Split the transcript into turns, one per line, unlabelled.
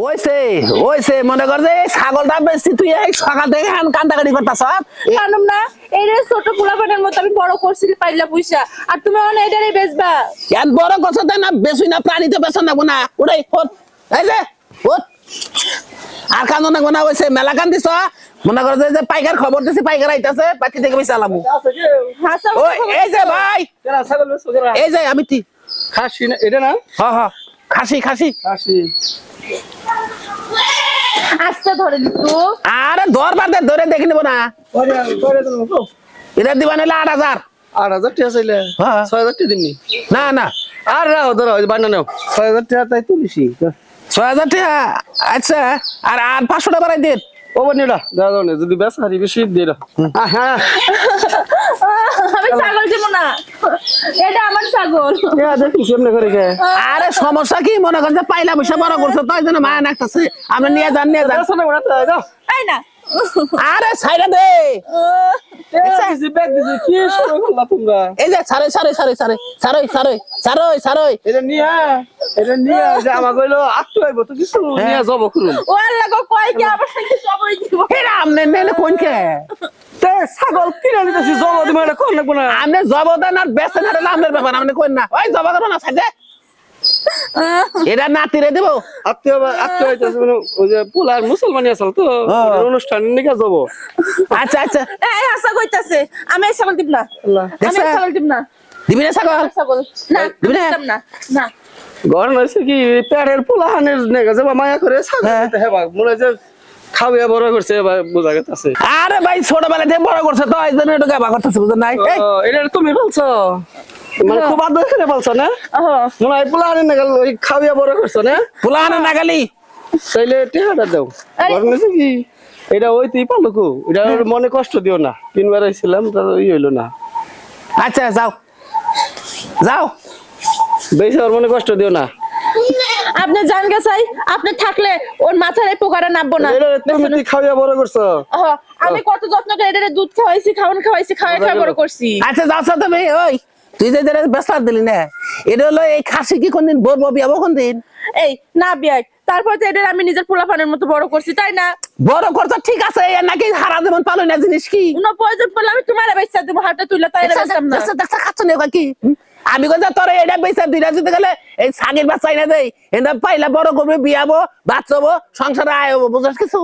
ওইছে ওইছে মনে কর যে ছাগলটা বেশি তুই এই সকাল থেকে কান্দাকাটি করতাছ
জানুম না এই রে ছোট পোলাপানের মতো আমি বড় করছি পাইলা পয়সা আর তুমি অন এটারে বেচবা
এত বড় কথা তাই না বেশুই না প্রাণী তো বেচন না না ওটাই ওঠ এই যে ওঠ আর কান্দো না গোনা হইছে মেলা কান্দিছ মনে কর যে পাইকার খবর দিছি পাইকার আইতাছে বাকি থেকে বেশি আলামু ওই এই যে ভাই এই যে আমি তি
খাসি না এটা না
হ্যাঁ হ্যাঁ খাসি খাসি
খাসি
আস্তে ধরে দিতু
আরে দরবার দে ধরে দেখে নিব না এটা দিবা নিলে 8,000
8,000 টাকা চাইলে
হ্যাঁ
6,000 টাকা দিননি
না না
আর রাও ধরো বান্না নাও 6,000 টাকা তাই তুলিছি
6,000 টাকা আচ্ছা আর 500 টাকা বাড়াই দিন
ও বনিরা দাও না যদি বেশ হারি বেশি দে দাও হ্যাঁ
আমি ছাগল দিব না এটা আমার ছাগল
কে দেখিস এমনি করে কে
আরে সমস্যা কি মনে কর যে পাইলা পয়সা বড় করছে তাই জন্য মায়া নাকতাছে আমরা নিয়ে যান
শোনা বড় দাও
তাই না
আরে ছাইরা দে
এসে ব্যাগ দিছি কি শুরু করলা তোমরা
এই যে সারে
এটা নিয়ে যে আমার কইলো আটটু আইব তো কিছু নিয়ে যাব করুন
ও আল্লাহ গো কয় কি আবার কি সবই দিব
এরা আমনে নেনে কোন কে
তে ছাগল কিনে নিতেছি জব দিমা এটা কোন লাগব না
আমনে জবদান আর বেচেন আর আমনের ব্যাপার আমনে কোন না ওই জবা করো না সাজে এটা নাতিরে দেব
আত্মীয় হইতাছে ওই যে পোলার মুসলমানি আসল তো অনুষ্ঠান নিকা যাব
আচ্ছা আচ্ছা
এই হাসা কইতাছে আমি এই ছাগল দিব না
আল্লাহ
আমি এই ছাগল দিব না
দিবি না ছাগল
ছাগল না
দিবি না?
দিতাম না না
ঘর নইছে কি পেটের পোলাহানের নেগা যাবা মায়া করে ছাগল হেবা মনে যে খাওয়া বড় করছে বোঝা গেছে
আরে ভাই ছোটবেলা থেকে বড় করছে তো এই জন্য এটা গাবা করতেছে বুঝছেন নাই এই
এটা তুমি বলছো মানে খুব আদর করে বলছো না মনে হয় পোলাহানের নেগা ওই খাওয়া বড় করছো না
পুলানে নাগালি
তাইলে টেহাটা দাও ঘর নইছে কি এটা ওই তুই পালো কো এটা মনে কষ্ট দিও না তিনবার আইছিলাম তো ই হইলো না
আচ্ছা যাও যাও
বেশি ওর মনে কষ্ট দিও না
আপনি জান গেছাই আপনি থাকলে ওর মাথার এই পোকাটা নামবো না
এটা তুমি তুই খাওয়া বড় করছো
আমি কত যত্ন করে এটারে দুধ খাওয়াইছি খাওয়াই বড় করছি
আচ্ছা যাও সাথে ভাই ওই তুই যে বেসার দিলি না এটা হলো এই খাসি কি কোনদিন বলবো বিয়াবো কোনদিন
এই না বিয়াই তারপর তো এটার আমি নিজের পোলাপানের মতো বড় করছি তাই না
বড় করছো ঠিক আছে এর নাকি হারা যেমন পালো না জিনিস কি
কোনো প্রয়োজন পড়লে আমি তোমার বেচা দেবো হাটে তুইলে তাই বেচতাম না
খাচ্ছ না কি আমি কোথা তোর এটা বেচা দুইটা যেতে গেলে এই ছাগের বাচ্চা না দেয় এটা পাইলা বড় করবে বিয়াবো বাচ্চাবো সংসারে আয় হবো বুঝাস কিছু